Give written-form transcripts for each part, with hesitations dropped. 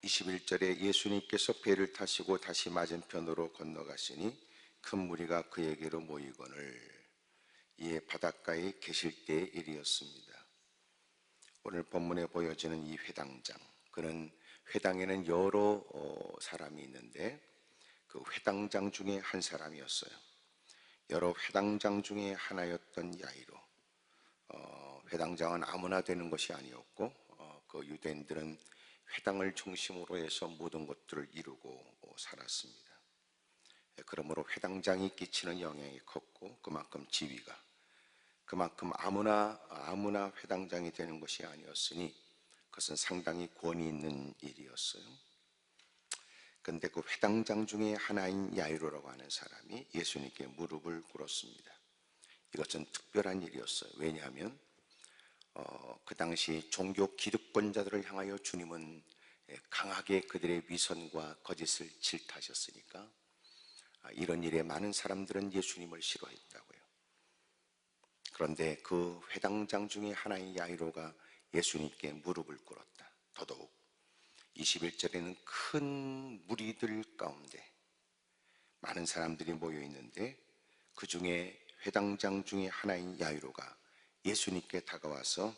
21절에 예수님께서 배를 타시고 다시 맞은편으로 건너가시니 큰 무리가 그에게로 모이거늘 이에 바닷가에 계실 때의 일이었습니다. 오늘 본문에 보여지는 이 회당장, 그는 회당에는 여러 사람이 있는데 그 회당장 중에 한 사람이었어요. 여러 회당장 중에 하나였던 야이로. 회당장은 아무나 되는 것이 아니었고 그 유대인들은 회당을 중심으로 해서 모든 것들을 이루고 살았습니다. 그러므로 회당장이 끼치는 영향이 컸고 그만큼 지위가, 그만큼 아무나 회당장이 되는 것이 아니었으니 그것은 상당히 권위 있는 일이었어요. 그런데 그 회당장 중에 하나인 야이로라고 하는 사람이 예수님께 무릎을 꿇었습니다. 이것은 특별한 일이었어요. 왜냐하면 그 당시 종교 기득권자들을 향하여 주님은 강하게 그들의 위선과 거짓을 질타하셨으니까 이런 일에 많은 사람들은 예수님을 싫어했다고요. 그런데 그 회당장 중에 하나인 야이로가 예수님께 무릎을 꿇었다. 더더욱 21절에는 큰 무리들 가운데 많은 사람들이 모여 있는데 그 중에 회당장 중에 하나인 야이로가 예수님께 다가와서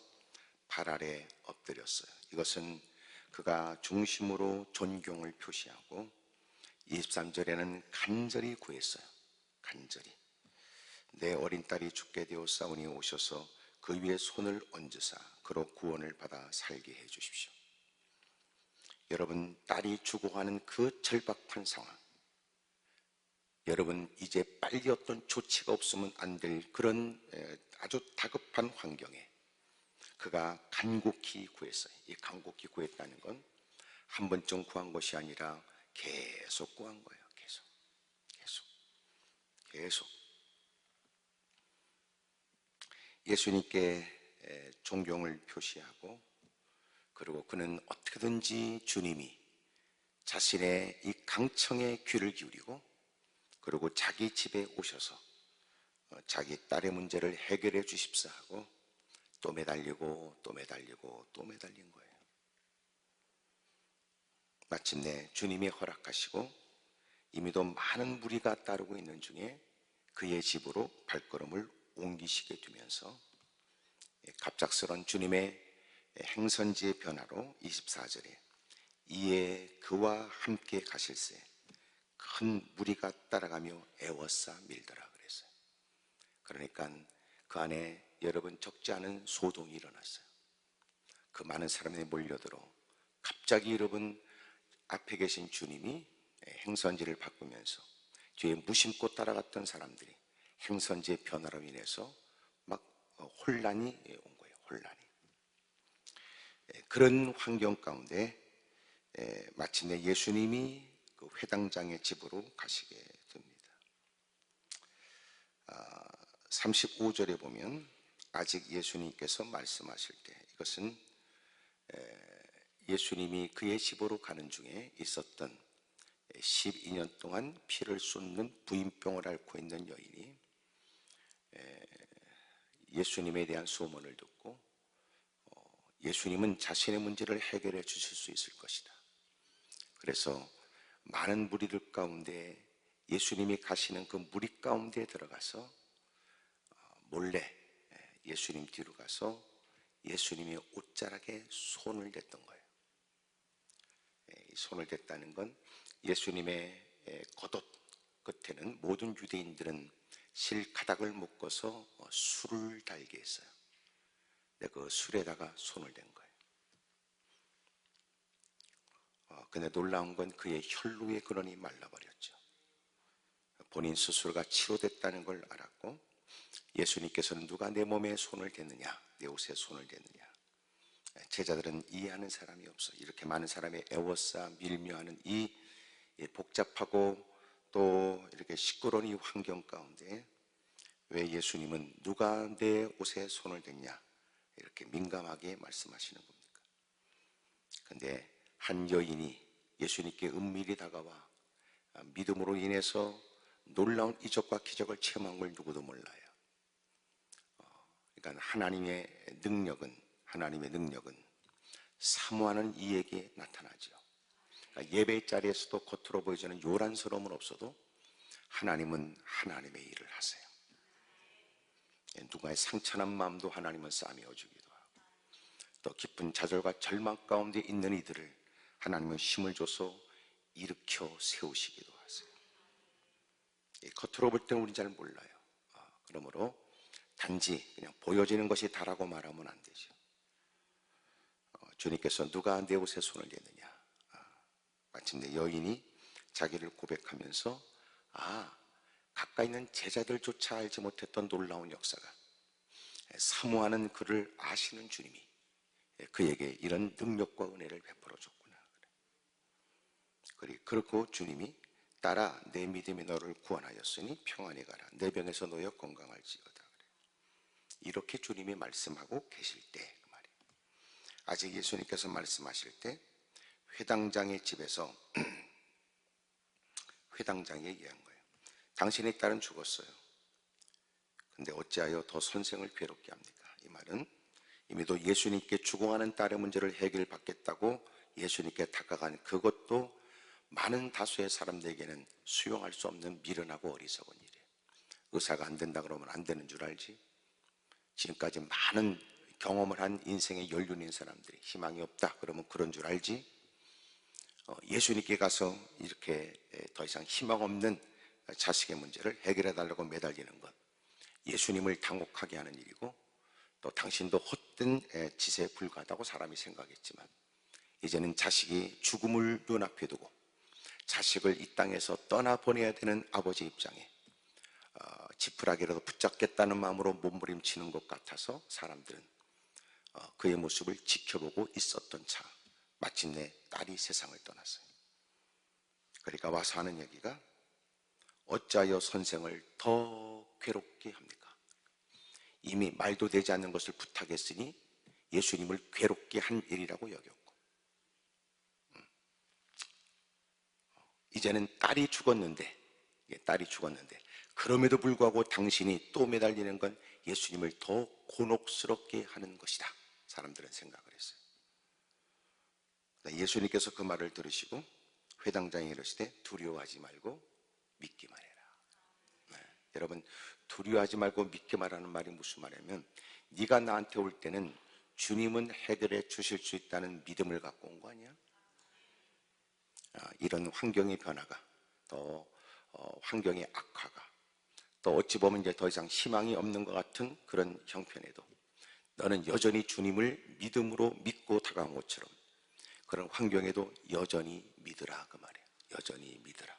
발 아래 엎드렸어요. 이것은 그가 중심으로 존경을 표시하고 23절에는 간절히 구했어요. 간절히 내 어린 딸이 죽게 되었사오니 오셔서 그 위에 손을 얹으사 그로 구원을 받아 살게 해 주십시오. 여러분, 딸이 죽어가는 그 절박한 상황, 여러분 이제 빨리 어떤 조치가 없으면 안 될 그런 아주 다급한 환경에 그가 간곡히 구했어요. 이 간곡히 구했다는 건 한 번쯤 구한 것이 아니라 계속 구한 거예요. 계속 예수님께 존경을 표시하고, 그리고 그는 어떻게든지 주님이 자신의 이 강청에 귀를 기울이고 그리고 자기 집에 오셔서 자기 딸의 문제를 해결해 주십사 하고 또 매달리고 또 매달리고 또 매달린 거예요. 마침내 주님이 허락하시고 이미도 많은 무리가 따르고 있는 중에 그의 집으로 발걸음을 옮기시게 되면서 갑작스런 주님의 행선지의 변화로 24절에 이에 그와 함께 가실새 큰 무리가 따라가며 애워싸 밀더라 그랬어요. 그러니까 그 안에 여러분 적지 않은 소동이 일어났어요. 그 많은 사람이 몰려들어 갑자기 여러분 앞에 계신 주님이 행선지를 바꾸면서 뒤에 무심코 따라갔던 사람들이 행선지의 변화로 인해서 막 혼란이 온 거예요. 혼란이. 그런 환경 가운데 마침내 예수님이 그 회당장의 집으로 가시게 됩니다. 35절에 보면 아직 예수님께서 말씀하실 때, 이것은 예수님이 그의 집으로 가는 중에 있었던 12년 동안 피를 쏟는 부인병을 앓고 있는 여인이 예수님에 대한 소문을 듣고 예수님은 자신의 문제를 해결해 주실 수 있을 것이다. 그래서 많은 무리들 가운데 예수님이 가시는 그 무리 가운데 들어가서 몰래 예수님 뒤로 가서 예수님의 옷자락에 손을 댔던 거예요. 손을 댔다는 건 예수님의 겉옷 끝에는 모든 유대인들은 실가닥을 묶어서 술을 달게 했어요. 그 술에다가 손을 댄 거예요. 근데 놀라운 건 그의 혈루의 근원이 말라버렸죠. 본인 스스로가 치료됐다는 걸 알았고 예수님께서는 누가 내 몸에 손을 댔느냐, 내 옷에 손을 댔느냐. 제자들은 이해하는 사람이 없어. 이렇게 많은 사람이 애워싸 밀묘하는 이 복잡하고 또 이렇게 시끄러운 이 환경 가운데 왜 예수님은 누가 내 옷에 손을 댔냐 이렇게 민감하게 말씀하시는 겁니까? 그런데 한 여인이 예수님께 은밀히 다가와 믿음으로 인해서 놀라운 이적과 기적을 체험한 걸 누구도 몰라요. 그러니까 하나님의 능력은 사모하는 이에게 나타나죠. 그러니까 예배의 자리에서도 겉으로 보여지는 요란스러움은 없어도 하나님은 하나님의 일을 하세요. 누가의 상처난 마음도 하나님은 싸매어 주기도 하고, 또 깊은 좌절과 절망 가운데 있는 이들을 하나님은 힘을 줘서 일으켜 세우시기도 하세요. 겉으로 볼 때는 우리 잘 몰라요. 그러므로 단지 그냥 보여지는 것이 다라고 말하면 안 되죠. 주님께서 누가 내 옷에 손을 대느냐, 마침내 여인이 자기를 고백하면서 가까이 있는 제자들조차 알지 못했던 놀라운 역사가, 사모하는 그를 아시는 주님이 그에게 이런 능력과 은혜를 베풀어 줬구나. 그리고 주님이 따라 내 믿음이 너를 구원하였으니 평안히 가라, 내 병에서 놓여 건강할지어다. 이렇게 주님이 말씀하고 계실 때, 그 말이에요. 아직 예수님께서 말씀하실 때 회당장의 집에서 회당장이 얘기한 거예요. 당신의 딸은 죽었어요. 근데 어찌하여 더 선생을 괴롭게 합니까? 이 말은 이미도 예수님께 죽어가는 딸의 문제를 해결받겠다고 예수님께 다가간 그것도 많은 다수의 사람들에게는 수용할 수 없는 미련하고 어리석은 일이에요. 의사가 안 된다 그러면 안 되는 줄 알지? 지금까지 많은 경험을 한 인생의 연륜인 사람들이 희망이 없다 그러면 그런 줄 알지? 예수님께 가서 이렇게 더 이상 희망 없는 자식의 문제를 해결해 달라고 매달리는 것, 예수님을 당혹하게 하는 일이고, 또 당신도 헛된 짓에 불과하다고 사람이 생각했지만, 이제는 자식이 죽음을 눈앞에 두고 자식을 이 땅에서 떠나보내야 되는 아버지 입장에 지푸라기라도 붙잡겠다는 마음으로 몸부림치는 것 같아서 사람들은 그의 모습을 지켜보고 있었던 차, 마침내 딸이 세상을 떠났어요. 그러니까 와서 하는 얘기가, 어찌하여 선생을 더 괴롭게 합니까? 이미 말도 되지 않는 것을 부탁했으니 예수님을 괴롭게 한 일이라고 여겼고, 이제는 딸이 죽었는데 그럼에도 불구하고 당신이 또 매달리는 건 예수님을 더 곤혹스럽게 하는 것이다, 사람들은 생각을 했어요. 예수님께서 그 말을 들으시고 회당장이 이르시되 두려워하지 말고 믿기만 해라. 여러분, 두려워하지 말고 믿기만 하는 말이 무슨 말이냐면, 네가 나한테 올 때는 주님은 해결해 주실 수 있다는 믿음을 갖고 온 거 아니야? 이런 환경의 변화가, 또 환경의 악화가, 또 어찌 보면 이제 더 이상 희망이 없는 것 같은 그런 형편에도 너는 여전히 주님을 믿음으로 믿고 다가온 것처럼, 그런 환경에도 여전히 믿으라, 그 말이에요. 여전히 믿으라.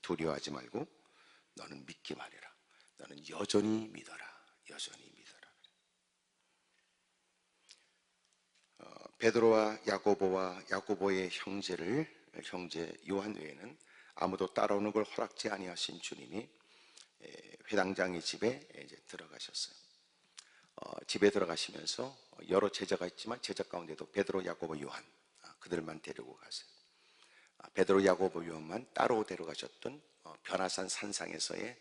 두려워하지 말고 너는 믿기만 해라. 너는 여전히 믿어라. 여전히 믿어라. 베드로와 야고보의 형제 요한 외에는 아무도 따라오는 걸 허락지 아니하신 주님이 회당장의 집에 이제 들어가셨어요. 집에 들어가시면서 여러 제자가 있지만 제자 가운데도 베드로, 야고보, 요한, 그들만 데리고 가세요. 베드로, 야고보, 요한만 따로 데려가셨던 변화산 산상에서의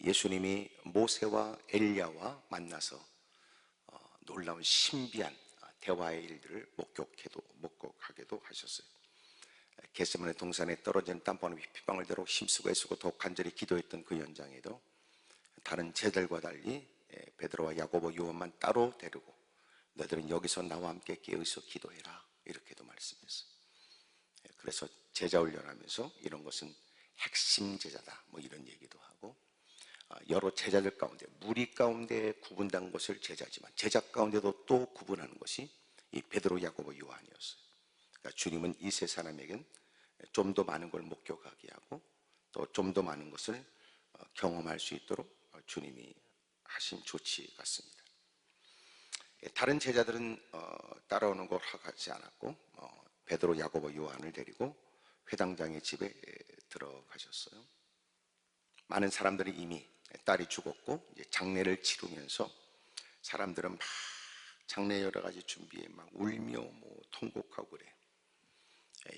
예수님이 모세와 엘리야와 만나서 놀라운 신비한 대화의 일들을 목격하게도 하셨어요. 겟세마네 동산에 떨어진 땀방울 핏방울 대로 힘쓰고 애쓰고 더욱 간절히 기도했던 그 현장에도 다른 제자들과 달리 베드로와 야고보, 요한만 따로 데리고 너희들은 여기서 나와 함께 깨어서 기도해라, 이렇게도 말씀했어요. 그래서 제자 훈련하면서 이런 것은 핵심 제자다, 뭐 이런 얘기도 하고, 여러 제자들 가운데 무리 가운데 구분된 것을 제자지만 제자 가운데도 또 구분하는 것이 이 베드로, 야고보, 요한이었어요. 그러니까 주님은 이 세 사람에겐 좀 더 많은 걸 목격하게 하고 또 좀 더 많은 것을 경험할 수 있도록 주님이 하신 조치 같습니다. 다른 제자들은 따라오는 걸 허락하지 않았고 베드로, 야고보, 요한을 데리고 회당장의 집에 들어가셨어요. 많은 사람들이 이미 딸이 죽었고 이제 장례를 치르면서 사람들은 막 장례 여러 가지 준비에 막 울며 뭐 통곡하고 그래.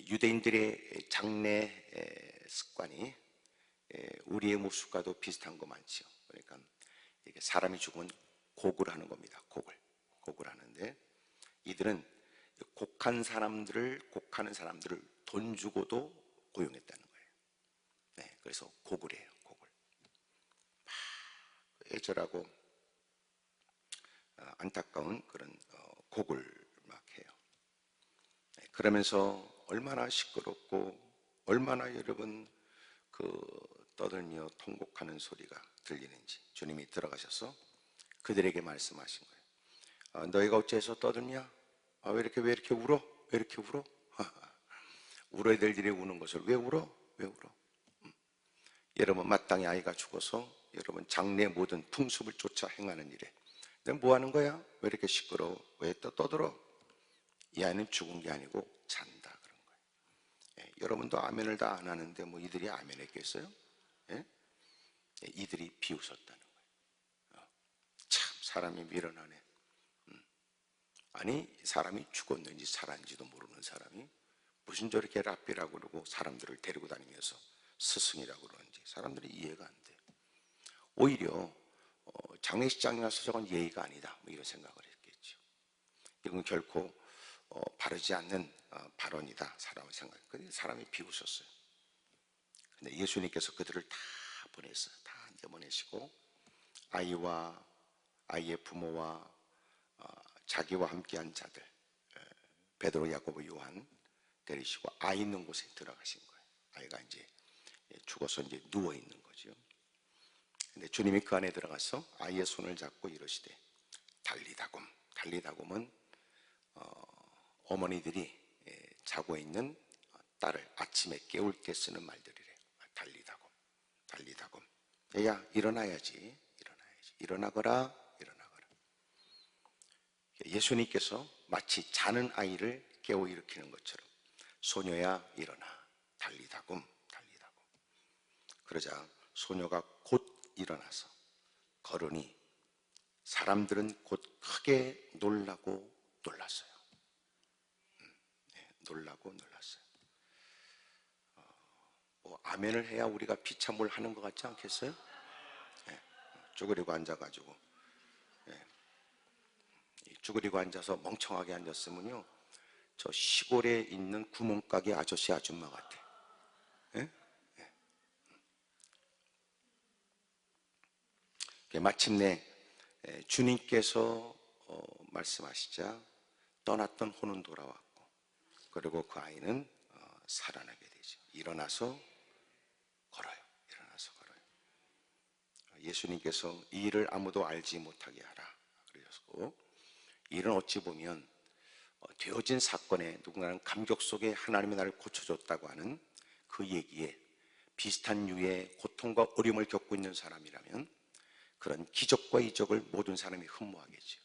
유대인들의 장례 습관이 우리의 모습과도 비슷한 거 많죠. 그러니까 이게 사람이 죽으면 곡을 하는 겁니다. 곡을 하는데 이들은 곡하는 사람들을 돈 주고도 고용했다는 거예요. 네, 그래서 고글이에요, 고글. 애절하고 안타까운 그런 곡을 막 해요. 네, 그러면서 얼마나 시끄럽고 얼마나 여러분 떠들며 통곡하는 소리가 들리는지 주님이 들어가셔서 그들에게 말씀하신 거예요. 너희가 어째서 떠들냐? 왜 이렇게 울어? 왜 이렇게 울어? 울어야 될 일에 우는 것을 왜 울어? 왜 울어? 여러분 마땅히 아이가 죽어서 여러분 장래 모든 풍습을 쫓아 행하는 일에 너 뭐 하는 거야? 왜 이렇게 시끄러워? 왜 또 떠들어? 이 아이는 죽은 게 아니고 잔다 그런 거예요. 예, 여러분도 아멘을 다 안 하는데 뭐 이들이 아멘 했겠어요? 예? 예, 이들이 비웃었다는 거예요. 참 사람이 미련하네. 아니 사람이 죽었는지 살았는지도 모르는 사람이 무슨 저렇게 랍비라고 그러고 사람들을 데리고 다니면서 스승이라고 그러는지 사람들이 이해가 안 돼요. 오히려 장례식장에 가서 저건 예의가 아니다 뭐 이런 생각을 했겠죠. 이건 결코 바르지 않는 발언이다 사람의 생각. 근데 사람이 비웃었어요. 근데 예수님께서 그들을 다 보냈어요. 다 내보내시고 아이와 아이의 부모와 자기와 함께한 자들 베드로, 야고보, 요한 데리시고 아이 있는 곳에 들어가신 거예요. 아이가 이제 죽어서 이제 누워 있는 거죠. 근데 주님이 그 안에 들어가서 아이의 손을 잡고 이러시되 달리다굼. 달리다굼은 어머니들이 자고 있는 딸을 아침에 깨울 때 쓰는 말들이래요. 달리다굼, 달리다굼. 얘야 일어나야지, 일어나야지, 일어나거라, 일어나거라. 예수님께서 마치 자는 아이를 깨워 일으키는 것처럼 소녀야 일어나, 달리다굼, 달리다굼. 그러자 소녀가 곧 일어나서 걸으니 사람들은 곧 크게 놀라고 놀랐어요. 놀라고 놀랐어요. 아멘을 해야 우리가 피참을 하는 것 같지 않겠어요? 네, 쭈그리고 앉아가지고 쭈그리고 앉아서 멍청하게 앉았으면요 저 시골에 있는 구멍가게 아저씨 아줌마 같아. 네? 마침내 주님께서 말씀하시자 떠났던 혼은 돌아왔고 그리고 그 아이는 살아나게 되죠. 일어나서 걸어요. 일어나서 걸어요. 예수님께서 이 일을 아무도 알지 못하게 하라 그러셨고 이 일은 어찌 보면 되어진 사건에 누군가는 감격 속에 하나님이 나를 고쳐줬다고 하는 그 얘기에 비슷한 유의 고통과 어려움을 겪고 있는 사람이라면 그런 기적과 이적을 모든 사람이 흠모하겠죠.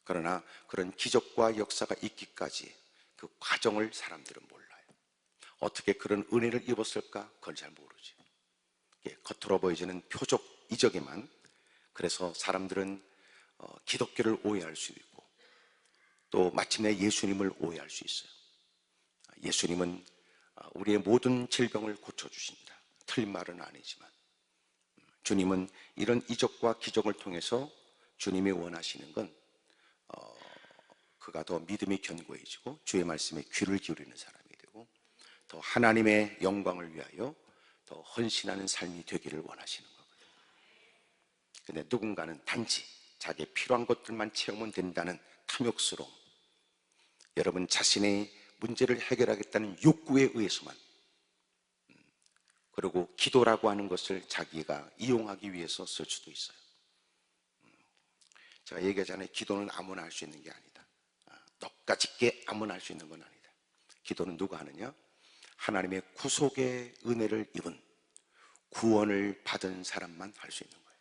그러나 그런 기적과 역사가 있기까지 그 과정을 사람들은 몰라요. 어떻게 그런 은혜를 입었을까? 그건 잘 모르죠. 겉으로 보여지는 표적 이적에만 그래서 사람들은 기독교를 오해할 수 있고 또 마침내 예수님을 오해할 수 있어요. 예수님은 우리의 모든 질병을 고쳐주신다. 틀린 말은 아니지만 주님은 이런 이적과 기적을 통해서 주님이 원하시는 건 그가 더 믿음이 견고해지고 주의 말씀에 귀를 기울이는 사람이 되고 더 하나님의 영광을 위하여 더 헌신하는 삶이 되기를 원하시는 거거든요. 근데 누군가는 단지 자기의 필요한 것들만 채우면 된다는 탐욕스러움, 여러분 자신의 문제를 해결하겠다는 욕구에 의해서만 그리고 기도라고 하는 것을 자기가 이용하기 위해서 쓸 수도 있어요. 제가 얘기하잖아요. 기도는 아무나 할 수 있는 게 아니다. 너까짓게 아무나 할 수 있는 건 아니다. 기도는 누가 하느냐? 하나님의 구속의 은혜를 입은 구원을 받은 사람만 할 수 있는 거예요.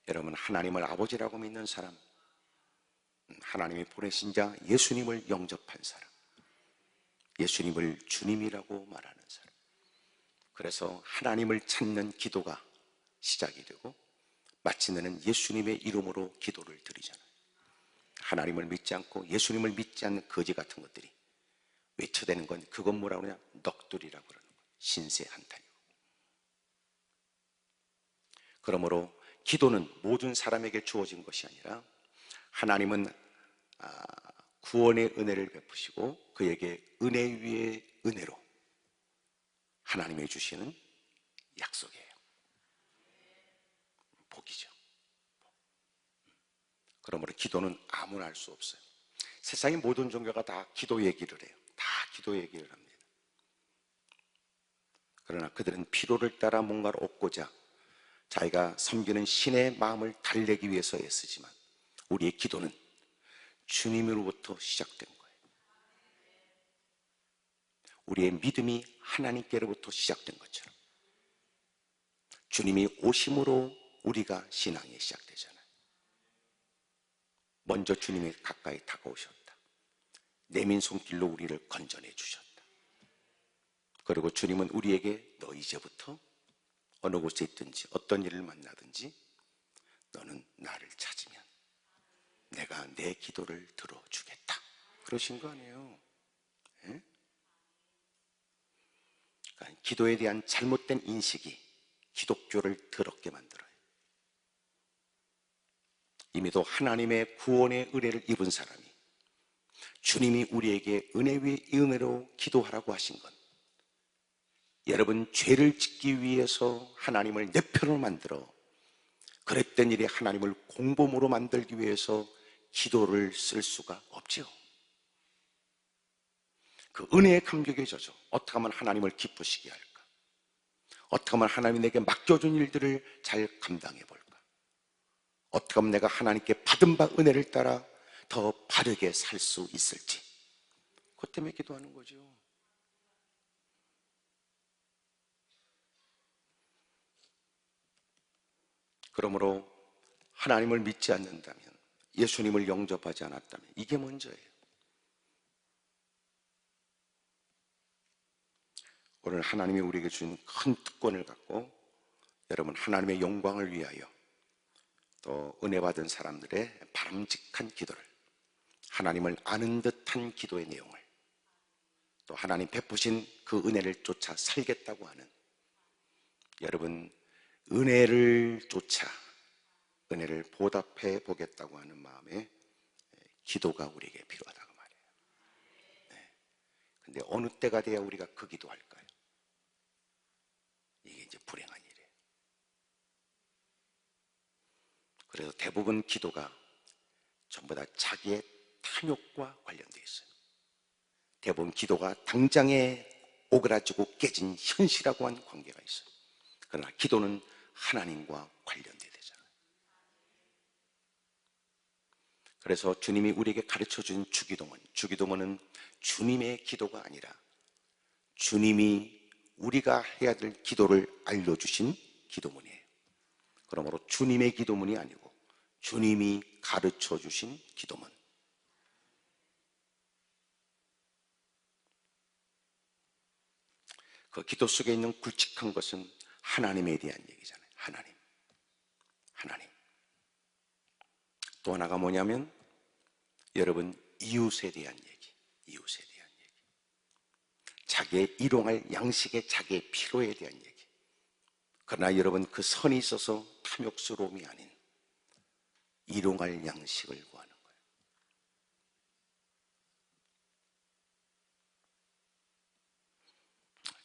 여러분 하나님을 아버지라고 믿는 사람, 하나님이 보내신 자 예수님을 영접한 사람, 예수님을 주님이라고 말하는 사람, 그래서 하나님을 찾는 기도가 시작이 되고 마침내는 예수님의 이름으로 기도를 드리잖아요. 하나님을 믿지 않고 예수님을 믿지 않는 거지 같은 것들이 외쳐대는 건 그건 뭐라고 그러냐? 넋두리라고 그러는 거예요. 신세 한탄이고. 그러므로 기도는 모든 사람에게 주어진 것이 아니라 하나님은 구원의 은혜를 베푸시고 그에게 은혜 위에 은혜로 하나님이 주시는 약속이에요. 복이죠. 그러므로 기도는 아무나 할 수 없어요. 세상의 모든 종교가 다 기도 얘기를 해요. 다 기도 얘기를 합니다. 그러나 그들은 피로를 따라 뭔가를 얻고자 자기가 섬기는 신의 마음을 달래기 위해서 애쓰지만 우리의 기도는 주님으로부터 시작된 거예요. 우리의 믿음이 하나님께로부터 시작된 것처럼 주님이 오심으로 우리가 신앙이 시작되잖아요. 먼저 주님이 가까이 다가오셨다. 내민 손길로 우리를 건져내 주셨다. 그리고 주님은 우리에게 너 이제부터 어느 곳에 있든지 어떤 일을 만나든지 너는 나를 찾으면 내가 내 기도를 들어주겠다. 그러신 거 아니에요. 예? 그러니까 기도에 대한 잘못된 인식이 기독교를 더럽게 만들어요. 이미도 하나님의 구원의 은혜를 입은 사람이 주님이 우리에게 은혜 위에 은혜로 기도하라고 하신 건 여러분 죄를 짓기 위해서 하나님을 내 편으로 만들어 그랬던 일이 하나님을 공범으로 만들기 위해서 기도를 쓸 수가 없지요. 그 은혜의 감격에 젖어 어떻게 하면 하나님을 기쁘시게 할까? 어떻게 하면 하나님이 내게 맡겨준 일들을 잘 감당해 볼까? 어떻게 하면 내가 하나님께 받은 바 은혜를 따라 더 바르게 살 수 있을지 그것 때문에 기도하는 거죠. 그러므로 하나님을 믿지 않는다면 예수님을 영접하지 않았다면 이게 먼저예요. 오늘 하나님이 우리에게 주신 큰 특권을 갖고 여러분 하나님의 영광을 위하여 또 은혜 받은 사람들의 바람직한 기도를 하나님을 아는 듯한 기도의 내용을 또 하나님 베푸신 그 은혜를 쫓아 살겠다고 하는 여러분 은혜를 쫓아 은혜를 보답해 보겠다고 하는 마음에 기도가 우리에게 필요하다고 말이에요. 근데 어느 때가 돼야 우리가 그 기도할까요? 이게 이제 불행한 일이에요. 그래서 대부분 기도가 전부 다 자기의 탐욕과 관련되어 있어요. 대부분 기도가 당장에 오그라지고 깨진 현실하고 한 관계가 있어요. 그러나 기도는 하나님과 관련되어야 되잖아요. 그래서 주님이 우리에게 가르쳐준 주기도문은 주님의 기도가 아니라 주님이 우리가 해야 될 기도를 알려주신 기도문이에요. 그러므로 주님의 기도문이 아니고 주님이 가르쳐주신 기도문. 그 기도 속에 있는 굵직한 것은 하나님에 대한 얘기잖아요. 하나님. 또 하나가 뭐냐면 여러분 이웃에 대한 얘기. 자기의 일용할 양식에 자기의 필요에 대한 얘기. 그러나 여러분 그 선이 있어서 탐욕스러움이 아닌 일용할 양식을 구하는 거예요.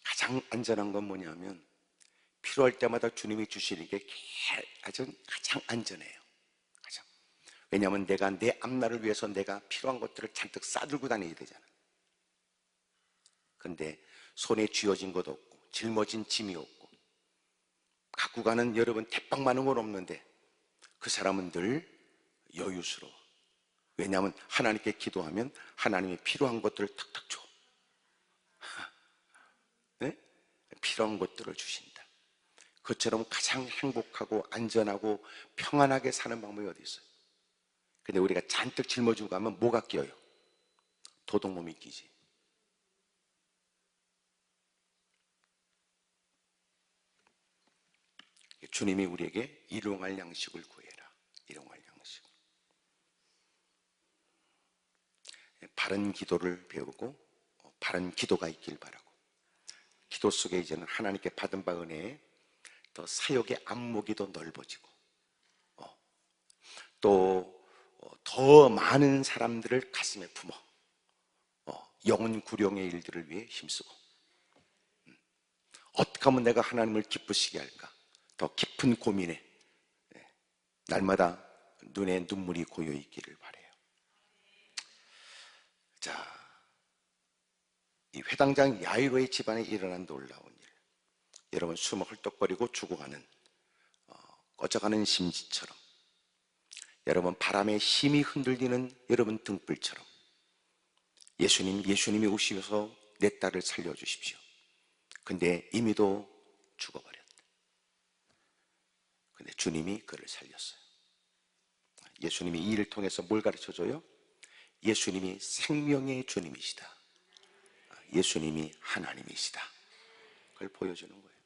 가장 안전한 건 뭐냐면 필요할 때마다 주님이 주시는 게 가장 안전해요. 왜냐하면 내가 내 앞날을 위해서 내가 필요한 것들을 잔뜩 싸들고 다녀야 되잖아. 근데 손에 쥐어진 것도 없고 짊어진 짐이 없고 갖고 가는 여러분 대빵 많은 건 없는데 그 사람은 늘 여유스러워. 왜냐하면 하나님께 기도하면 하나님이 필요한 것들을 탁탁 줘. 네? 필요한 것들을 주신다. 그처럼 가장 행복하고 안전하고 평안하게 사는 방법이 어디 있어요? 근데 우리가 잔뜩 짊어지고 가면 뭐가 끼어요? 도둑놈이 끼지. 주님이 우리에게 일용할 양식을 구해라. 일용할 양식. 바른 기도를 배우고 바른 기도가 있길 바라고 기도 속에 이제는 하나님께 받은 바 은혜에 더 사역의 안목이 더 넓어지고 또 더 많은 사람들을 가슴에 품어 영혼 구령의 일들을 위해 힘쓰고, 어떻게 하면 내가 하나님을 기쁘시게 할까, 더 깊은 고민에 날마다 눈에 눈물이 고여 있기를 바라요. 자, 이 회당장 야이로의 집안에 일어난 놀라운 일, 여러분 숨을 헐떡거리고 죽어가는 꺼져가는 심지처럼, 여러분 바람에 힘이 흔들리는 여러분 등불처럼 예수님이 오셔서 내 딸을 살려주십시오. 근데 이미도 죽어버렸다. 근데 주님이 그를 살렸어요. 예수님이 이 일을 통해서 뭘 가르쳐줘요? 예수님이 생명의 주님이시다. 예수님이 하나님이시다. 그걸 보여주는 거예요.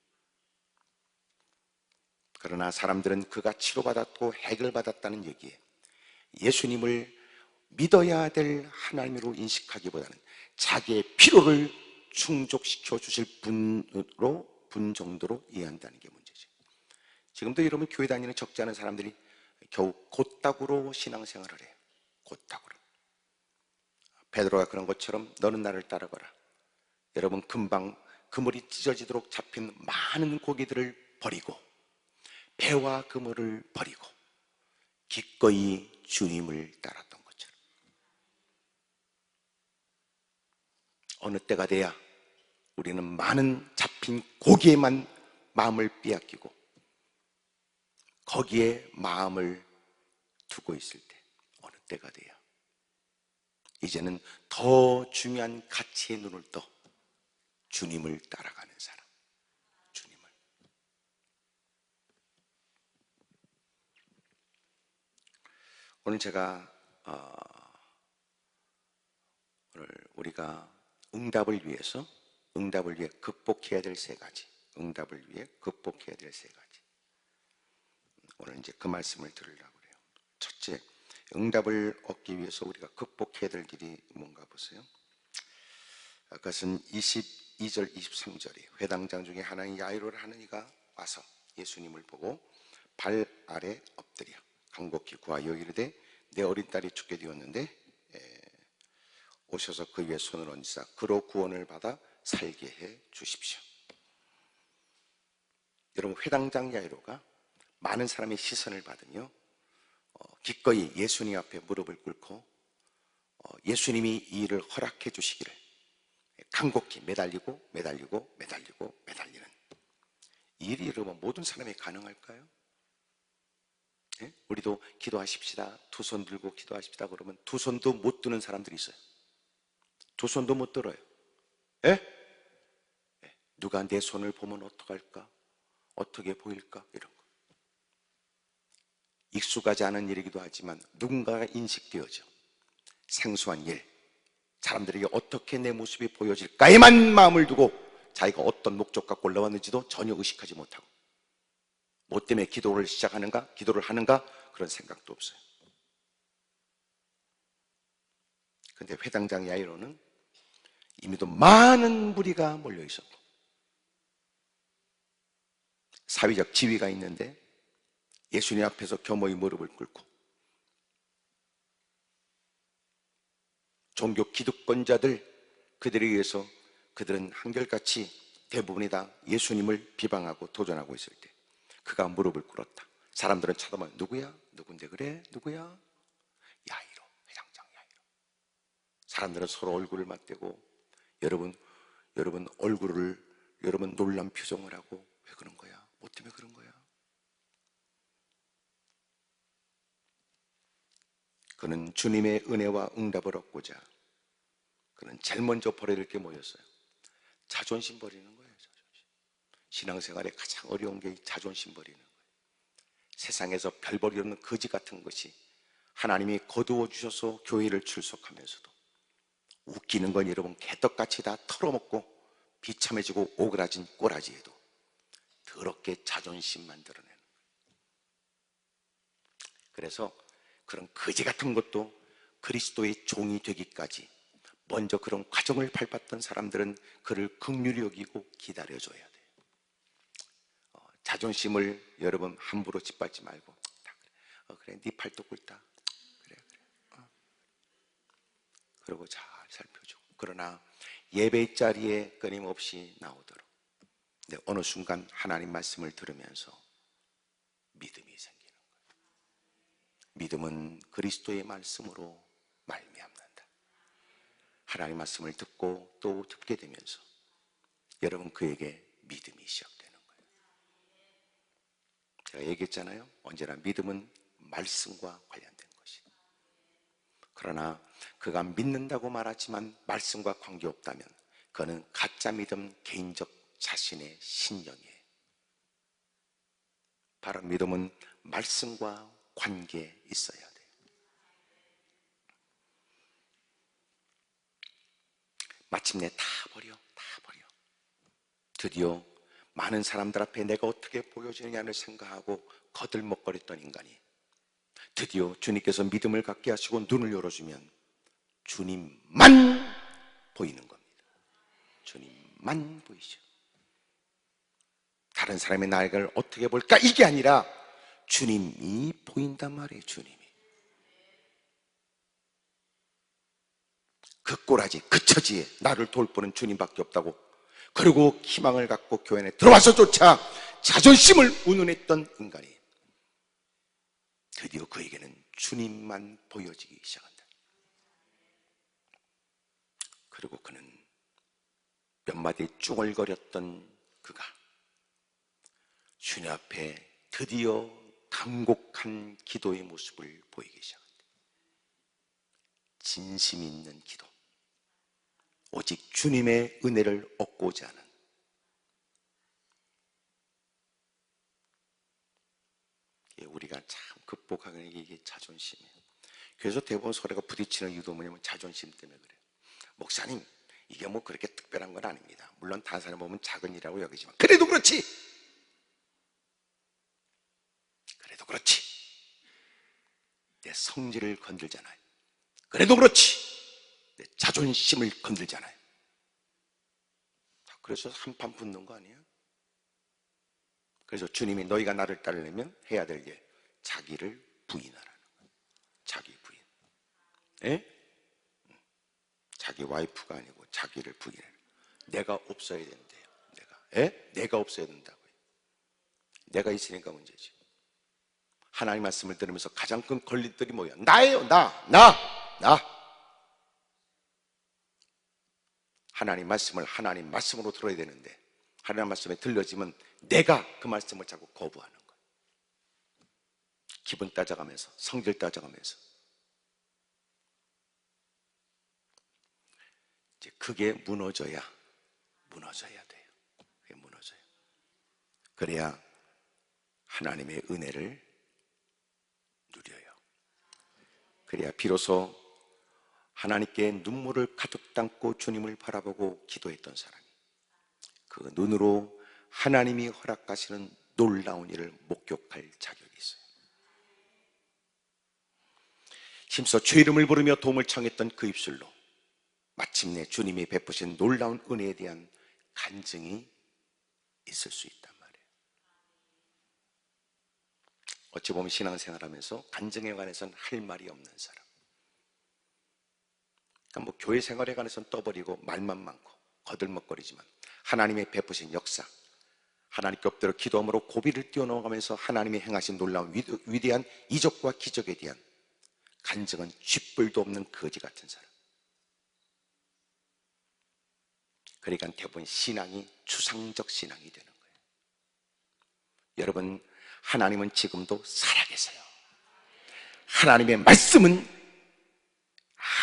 그러나 사람들은 그가 치료받았고 해결받았다는 얘기에 예수님을 믿어야 될 하나님으로 인식하기보다는 자기의 필요를 충족시켜 주실 분 정도로 이해한다는 게 문제죠. 지금도 여러분 교회 다니는 적지 않은 사람들이 겨우 곧다구로 신앙생활을 해요. 곧다구로. 베드로가 그런 것처럼 너는 나를 따라가라. 여러분 금방 그물이 찢어지도록 잡힌 많은 고기들을 버리고 배와 그물을 버리고 기꺼이 주님을 따랐던 것처럼, 어느 때가 돼야 우리는 많은 잡힌 고기에만 마음을 빼앗기고 거기에 마음을 두고 있을 때, 어느 때가 돼야 이제는 더 중요한 가치에 눈을 떠 주님을 따라가는 사람, 주님을. 오늘 제가 오늘 우리가 응답을 위해 극복해야 될 세 가지, 응답을 위해 극복해야 될 세 가지, 오늘 이제 그 말씀을 들으려고 그래요. 첫째, 응답을 얻기 위해서 우리가 극복해야 될 길이 뭔가 보세요. 그것은 22절 23절이에요. 회당장 중에 하나인 야이로를 하는 이가 와서 예수님을 보고 발 아래 엎드려 간곡히 구하여 이르되 내 어린 딸이 죽게 되었는데 오셔서 그 위에 손을 얹으사 그로 구원을 받아 살게 해 주십시오. 여러분, 회당장 야이로가 많은 사람의 시선을 받으며 기꺼이 예수님 앞에 무릎을 꿇고 예수님이 이 일을 허락해 주시기를 간곡히 매달리는 이 일이 여러분 모든 사람이 가능할까요? 예? 우리도 기도하십시다, 두 손 들고 기도하십시다 그러면 두 손도 못 드는 사람들이 있어요. 두 손도 못 들어요. 예? 예. 누가 내 손을 보면 어떡할까? 어떻게 보일까? 이런 거. 익숙하지 않은 일이기도 하지만 누군가가 인식되어져 생소한 일, 사람들에게 어떻게 내 모습이 보여질까에만 마음을 두고 자기가 어떤 목적 갖고 올라왔는지도 전혀 의식하지 못하고, 뭐 때문에 기도를 시작하는가, 기도를 하는가, 그런 생각도 없어요. 근데 회당장 야이로는 이미도 많은 무리가 몰려 있었고 사회적 지위가 있는데 예수님 앞에서 겸허히 무릎을 꿇고 종교 기득권자들, 그들에 의해서 그들은 한결같이 대부분이 다 예수님을 비방하고 도전하고 있을 때 그가 무릎을 꿇었다. 사람들은 쳐다보면 누구야? 누군데 그래? 누구야? 야이로, 회당장 야이로. 사람들은 서로 얼굴을 맞대고 여러분 얼굴을 여러분 놀란 표정을 하고 왜 그런 거야? 뭐 때문에 그런 거야? 그는 주님의 은혜와 응답을 얻고자 그는 제일 먼저 버릴 게 뭐였어요? 자존심 버리는 거예요. 자존심. 신앙생활에 가장 어려운 게 자존심 버리는 거예요. 세상에서 별 볼일 없는 거지 같은 것이 하나님이 거두어 주셔서 교회를 출석하면서도 웃기는 건 여러분 개떡같이 다 털어먹고 비참해지고 오그라진 꼬라지에도 더럽게 자존심 만들어내는 거예요. 그래서 그런 거지 같은 것도 그리스도의 종이 되기까지 먼저 그런 과정을 밟았던 사람들은 그를 긍휼히 여기고 기다려줘야 돼요. 자존심을 여러분 함부로 짓밟지 말고 그래 네 팔도 굵다, 그래 그리고 잘 살펴주고, 그러나 예배 자리에 끊임없이 나오도록. 근데 어느 순간 하나님 말씀을 들으면서 믿음이 생기는 거예요. 믿음은 그리스도의 말씀으로 말미암는다. 하나님 말씀을 듣고 또 듣게 되면서 여러분 그에게 믿음이 시작되는 거예요. 제가 얘기했잖아요. 언제나 믿음은 말씀과 관련된 것이. 그러나 그가 믿는다고 말하지만 말씀과 관계없다면 그는 가짜 믿음, 개인적 자신의 신념이에요. 바로 믿음은 말씀과 관계에 있어야 돼요. 마침내 다 버려. 드디어 많은 사람들 앞에 내가 어떻게 보여지느냐를 생각하고 거들먹거렸던 인간이 드디어 주님께서 믿음을 갖게 하시고 눈을 열어주면 주님만 보이는 겁니다. 주님만 보이죠. 다른 사람의 나를 어떻게 볼까? 이게 아니라 주님이 보인단 말이에요. 주님이. 그 꼬라지, 그 처지에 나를 돌보는 주님밖에 없다고, 그리고 희망을 갖고 교회 안에 들어와서조차 자존심을 운운했던 인간이 드디어 그에게는 주님만 보여지기 시작한다. 그리고 그는 몇 마디 쭈글거렸던 그가 주님 앞에 드디어 간곡한 기도의 모습을 보이기 시작한다. 진심 있는 기도, 오직 주님의 은혜를 얻고자 하는. 우리가 참 극복하는 이게 자존심이에요. 그래서 대부분 서로가 부딪히는 이유도 뭐냐면 자존심 때문에 그래요. 목사님, 이게 뭐 그렇게 특별한 건 아닙니다. 물론 다른 사람 보면 작은 일이라고 여기지만 그래도 그렇지. 내 성질을 건들잖아요. 그래도 그렇지. 내 자존심을 건들잖아요. 그래서 한판 붙는 거 아니에요? 그래서 주님이 너희가 나를 따르려면 해야 될 일, 자기를 부인하라는 거예요. 자기 부인. 예? 자기 와이프가 아니고 자기를 부인해. 내가 없어야 된대요. 내가 없어야 된다고요. 내가 있으니까 문제지. 하나님 말씀을 들으면서 가장 큰 걸림돌이 뭐야? 나예요. 나. 하나님 말씀을 하나님 말씀으로 들어야 되는데 하나님 말씀에 들려지면 내가 그 말씀을 자꾸 거부하는 거예요. 기분 따져가면서, 성질 따져가면서. 이제 그게 무너져야 돼요. 그게 무너져요. 그래야 하나님의 은혜를 누려요. 그래야 비로소 하나님께 눈물을 가득 담고 주님을 바라보고 기도했던 사람이 그 눈으로 하나님이 허락하시는 놀라운 일을 목격할 자격이 있어요. 힘써 주 이름을 부르며 도움을 청했던 그 입술로 마침내 주님이 베푸신 놀라운 은혜에 대한 간증이 있을 수 있단 말이에요. 어찌 보면 신앙생활하면서 간증에 관해서는 할 말이 없는 사람, 그러니까 뭐 교회 생활에 관해서는 떠버리고 말만 많고 거들먹거리지만 하나님의 베푸신 역사, 하나님께 엎드려 기도함으로 고비를 뛰어넘어가면서 하나님이 행하신 놀라운 위대한 이적과 기적에 대한 간증은 쥐뿔도 없는 거지 같은 사람. 그러니까 대부분 신앙이 추상적 신앙이 되는 거예요. 여러분, 하나님은 지금도 살아계세요. 하나님의 말씀은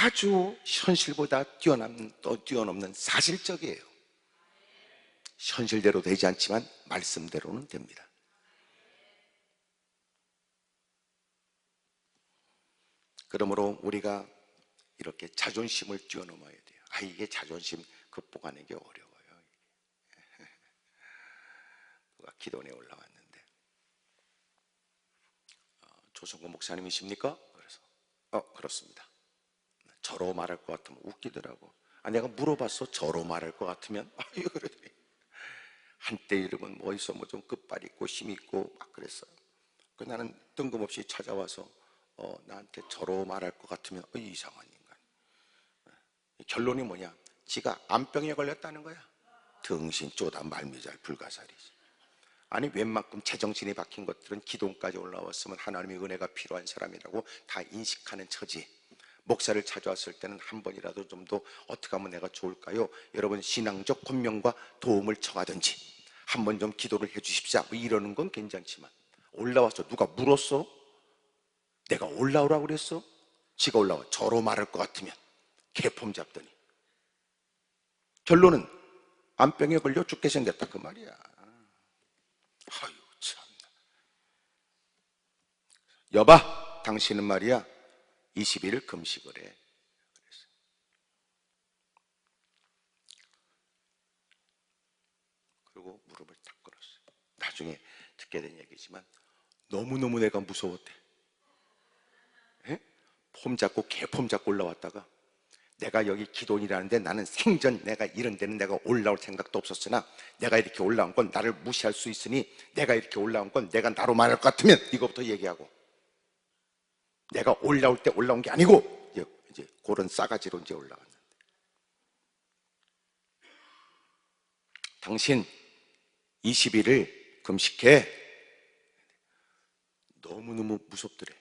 아주 현실보다 뛰어넘는 사실적이에요. 현실대로 되지 않지만 말씀대로는 됩니다. 그러므로 우리가 이렇게 자존심을 뛰어넘어야 돼요. 이게 자존심 극복하는 게 어려워요. 누가 기도원에 올라왔는데 조성구 목사님이십니까? 그래서 그렇습니다. 저로 말할 것 같으면 웃기더라고. 내가 물어봤어. 저로 말할 것 같으면 그러더니 한때 이름은 뭐 있어 뭐 좀 끝발 있고 힘 있고 막 그랬어요. 나는 뜬금없이 찾아와서 나한테 저로 말할 것 같으면 이상한 인간. 결론이 뭐냐? 지가 암병에 걸렸다는 거야. 등신 쪼다 말미잘 불가사리지. 아니 웬만큼 제정신이 박힌 것들은 기도까지 올라왔으면 하나님의 은혜가 필요한 사람이라고 다 인식하는 처지. 목사를 찾아왔을 때는 한 번이라도 좀 더 어떻게 하면 내가 좋을까요? 여러분 신앙적 권면과 도움을 청하든지 한 번 좀 기도를 해 주십시오 뭐 이러는 건 괜찮지만 올라와서 누가 물었어? 내가 올라오라고 그랬어? 지가 올라와 저로 말할 것 같으면 개폼 잡더니 결론은 암병에 걸려 죽게 생겼다 그 말이야. 아유 참나. 여봐 당신은 말이야 20일 금식을 해. 그리고 무릎을 탁 꿇었어요. 나중에 듣게 된 얘기지만 너무너무 내가 무서웠대. 에? 폼 잡고 개폼 잡고 올라왔다가 내가 여기 기도원이라는데 나는 생전 내가 이런 데는 내가 올라올 생각도 없었으나 내가 이렇게 올라온 건 나를 무시할 수 있으니 내가 이렇게 올라온 건 내가 나로 말할 것 같으면 이거부터 얘기하고 내가 올라올 때 올라온 게 아니고 이제 그런 싸가지로 이제 올라왔는데 당신 20일을 금식해. 너무너무 무섭더래.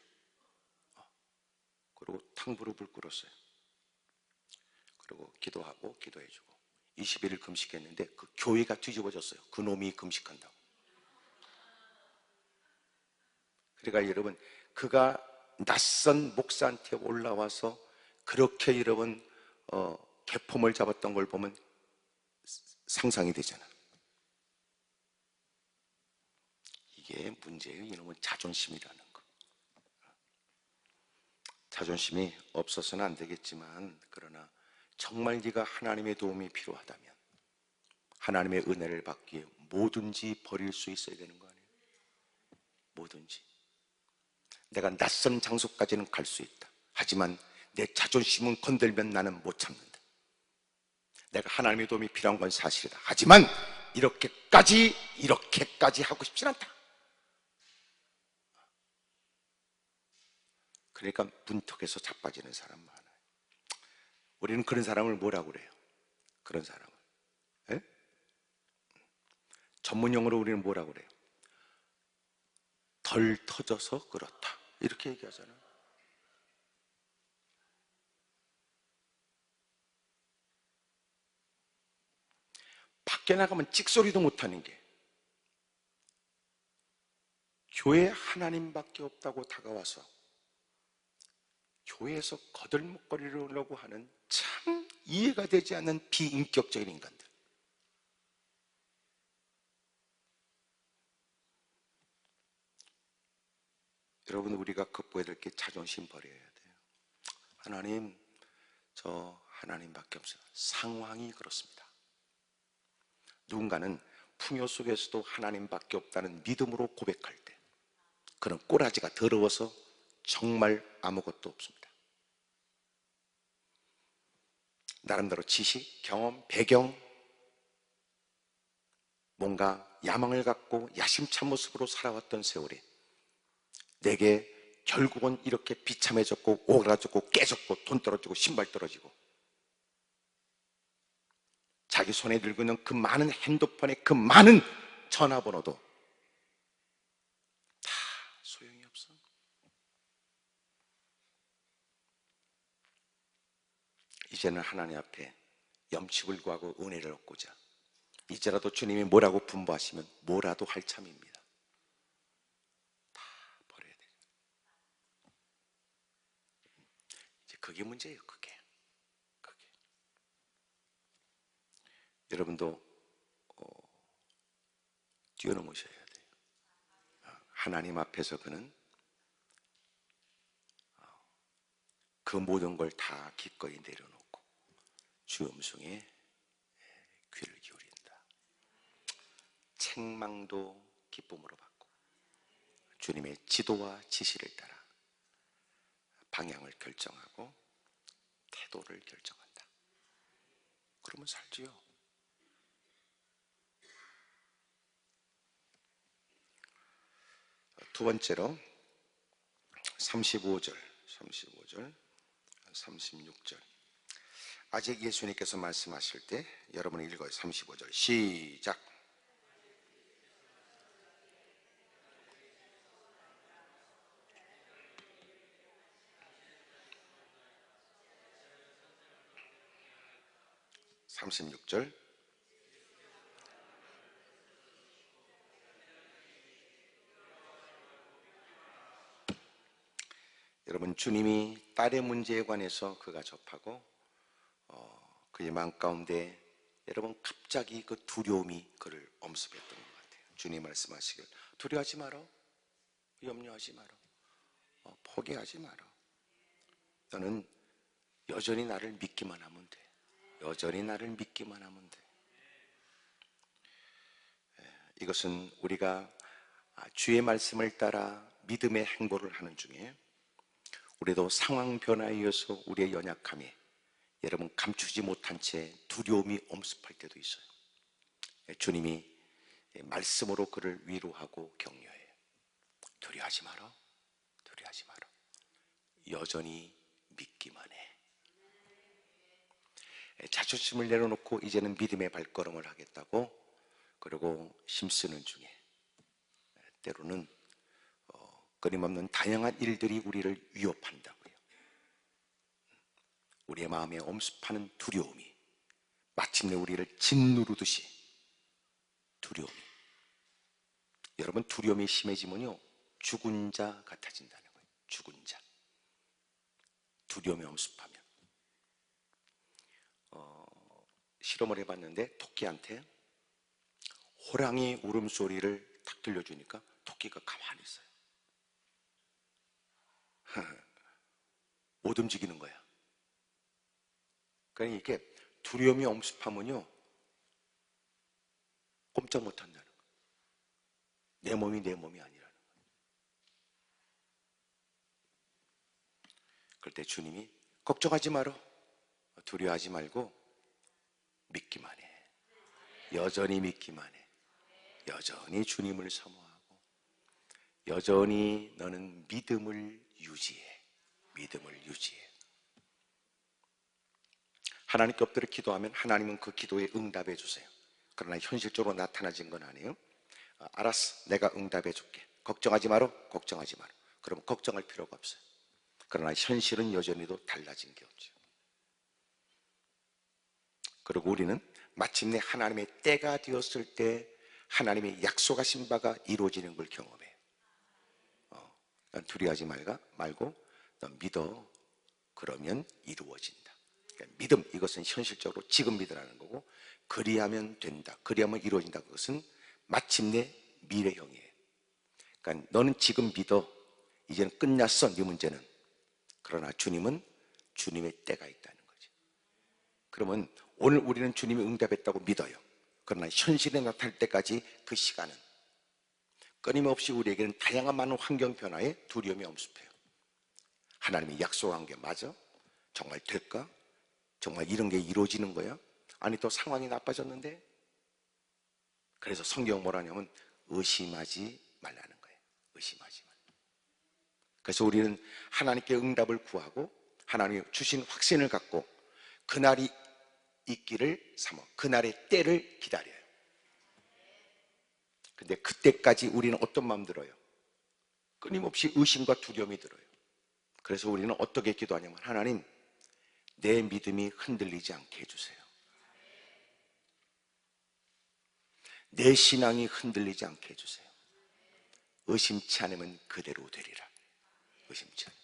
그리고 탕부르불 꿇었어요. 그리고 기도하고 기도해주고 20일을 금식했는데 그 교회가 뒤집어졌어요. 그 놈이 금식한다고. 그러니까 여러분 그가 낯선 목사한테 올라와서 그렇게 여러분 개폼을 잡았던 걸 보면 상상이 되잖아. 이게 문제예요. 이놈은 자존심이라는 거. 자존심이 없어서는 안 되겠지만 그러나 정말 네가 하나님의 도움이 필요하다면 하나님의 은혜를 받기 위해 뭐든지 버릴 수 있어야 되는 거 아니에요? 뭐든지. 내가 낯선 장소까지는 갈 수 있다. 하지만 내 자존심은 건들면 나는 못 참는다. 내가 하나님의 도움이 필요한 건 사실이다. 하지만 이렇게까지 하고 싶진 않다. 그러니까 문턱에서 자빠지는 사람 많아요. 우리는 그런 사람을 뭐라고 그래요? 그런 사람을 에? 전문용어로 우리는 뭐라고 그래요? 덜 터져서 그렇다 이렇게 얘기하잖아요. 밖에 나가면 찍소리도 못하는 게 교회에 하나님밖에 없다고 다가와서 교회에서 거들먹거리려고 하는 참 이해가 되지 않는 비인격적인 인간들. 여러분 우리가 극복해야 될 게 자존심 버려야 돼요. 하나님 저 하나님밖에 없어요. 상황이 그렇습니다. 누군가는 풍요 속에서도 하나님밖에 없다는 믿음으로 고백할 때 그런 꼬라지가 더러워서 정말 아무것도 없습니다. 나름대로 지식, 경험, 배경 뭔가 야망을 갖고 야심찬 모습으로 살아왔던 세월이 내게 결국은 이렇게 비참해졌고 오그라졌고 깨졌고 돈 떨어지고 신발 떨어지고 자기 손에 들고 있는 그 많은 핸드폰에 그 많은 전화번호도 다 소용이 없어. 이제는 하나님 앞에 염치불 구하고 은혜를 얻고자 이제라도 주님이 뭐라고 분부하시면 뭐라도 할 참입니다. 다 버려야 돼요. 이제 그게 문제예요. 그게 여러분도 뛰어넘으셔야 돼요. 하나님 앞에서 그는 그 모든 걸 다 기꺼이 내려놓고 주 음성에 귀를 기울인다. 책망도 기쁨으로 받고 주님의 지도와 지시를 따라 방향을 결정하고 태도를 결정한다. 그러면 살지요. 두 번째로 35절, 36절 아직 예수님께서 말씀하실 때 여러분이 읽어요. 35절 시작. (36절) 여러분, 주님이 딸의 문제에 관해서 그가 접하고 그의 마음 가운데 여러분 갑자기 그 두려움이 그를 엄습했던 것 같아요. 주님 말씀하시길 두려워하지 마라, 염려하지 마라, 포기하지 마라. 너는 여전히 나를 믿기만 하면 돼. 여전히 나를 믿기만 하면 돼. 이것은 우리가 주의 말씀을 따라 믿음의 행보를 하는 중에 우리도 상황 변화에 의해서 우리의 연약함에 여러분 감추지 못한 채 두려움이 엄습할 때도 있어요. 주님이 말씀으로 그를 위로하고 격려해요. 두려워하지 마라, 두려워하지 마라. 여전히 믿기만 해. 자존심을 내려놓고 이제는 믿음의 발걸음을 하겠다고 그리고 힘쓰는 중에 때로는 끊임없는 다양한 일들이 우리를 위협한다고요. 우리의 마음에 엄습하는 두려움이 마침내 우리를 짓누르듯이 두려움이, 여러분 두려움이 심해지면요 죽은 자 같아진다는 거예요. 죽은 자. 두려움에 엄습하면 실험을 해봤는데 토끼한테 호랑이 울음소리를 딱 들려주니까 토끼가 가만히 있어요. 못 움직이는 거야. 그러니까 이게 두려움이 엄습하면요 꼼짝 못 한다는 거야. 내 몸이 내 몸이 아니라는 거야. 그럴 때 주님이 걱정하지 마라, 두려워하지 말고 믿기만 해. 여전히 믿기만 해. 여전히 주님을 사모하고 여전히 너는 믿음을 유지해. 믿음을 유지해. 하나님께 엎드려 기도하면 하나님은 그 기도에 응답해 주세요. 그러나 현실적으로 나타나진 건 아니에요. 알았어, 내가 응답해 줄게. 걱정하지 마라, 걱정하지 마라. 그럼 걱정할 필요가 없어요. 그러나 현실은 여전히도 달라진 게 없죠. 그리고 우리는 마침내 하나님의 때가 되었을 때 하나님의 약속하신 바가 이루어지는 걸 경험해요. 난 두려워하지 말고 넌 믿어. 그러면 이루어진다. 그러니까 믿음, 이것은 현실적으로 지금 믿으라는 거고, 그리하면 된다, 그리하면 이루어진다, 그것은 마침내 미래형이에요. 그러니까 너는 지금 믿어. 이제는 끝났어, 네 문제는. 그러나 주님은 주님의 때가 있다는 거죠. 그러면 오늘 우리는 주님이 응답했다고 믿어요. 그러나 현실에 나타날 때까지 그 시간은 끊임없이 우리에게는 다양한 많은 환경 변화에 두려움이 엄습해요. 하나님이 약속한 게 맞아? 정말 될까? 정말 이런 게 이루어지는 거야? 아니 또 상황이 나빠졌는데? 그래서 성경 뭐라냐면 의심하지 말라는 거예요. 의심하지 말라. 그래서 우리는 하나님께 응답을 구하고 하나님이 주신 확신을 갖고 그날이 있기를 삼아 그날의 때를 기다려요. 근데 그때까지 우리는 어떤 마음 들어요? 끊임없이 의심과 두려움이 들어요. 그래서 우리는 어떻게 기도하냐면 하나님, 내 믿음이 흔들리지 않게 해주세요. 내 신앙이 흔들리지 않게 해주세요. 의심치 않으면 그대로 되리라. 의심치 않으면.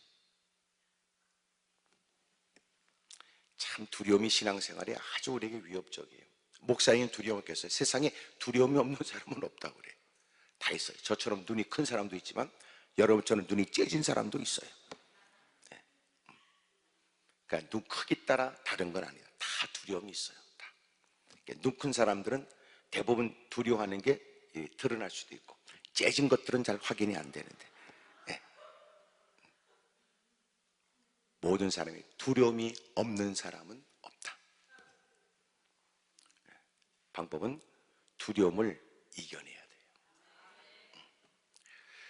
참 두려움이 신앙생활에 아주 우리에게 위협적이에요. 목사님 두려움 없겠어요? 세상에 두려움이 없는 사람은 없다고 그래요. 다 있어요. 저처럼 눈이 큰 사람도 있지만 여러분처럼 눈이 째진 사람도 있어요. 네. 그러니까 눈 크기 따라 다른 건 아니에요. 다 두려움이 있어요. 다. 그러니까 눈 큰 사람들은 대부분 두려워하는 게 드러날 수도 있고 째진 것들은 잘 확인이 안 되는데, 네. 모든 사람이 두려움이 없는 사람은 없다. 방법은 두려움을 이겨내야 돼요.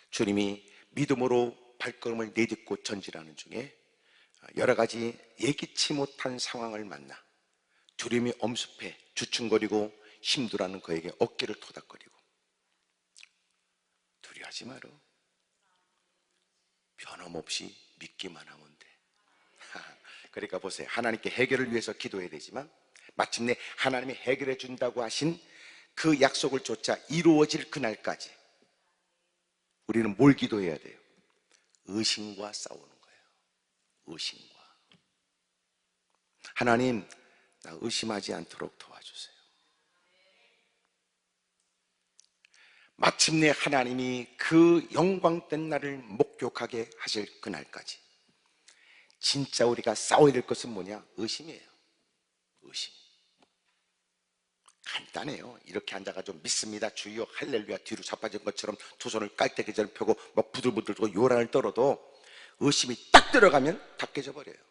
주님이 믿음으로 발걸음을 내딛고 전진하는 중에 여러 가지 예기치 못한 상황을 만나 두려움이 엄습해 주춤거리고 힘들어하는 그에게 어깨를 토닥거리고, 두려워하지 마라. 변함없이 믿기만 하면 돼. 그러니까 보세요. 하나님께 해결을 위해서 기도해야 되지만 마침내 하나님이 해결해 준다고 하신 그 약속을 쫓아 이루어질 그날까지 우리는 뭘 기도해야 돼요? 의심과 싸우는 거예요. 의심과. 하나님, 나 의심하지 않도록 도와주세요. 마침내 하나님이 그 영광된 날을 목격하게 하실 그날까지 진짜 우리가 싸워야 될 것은 뭐냐? 의심이에요. 의심. 간단해요. 이렇게 앉아가지고 믿습니다 주여 할렐루야 뒤로 자빠진 것처럼 두 손을 깔때기를 펴고 막 부들부들 두고 요란을 떨어도 의심이 딱 들어가면 다 깨져버려요.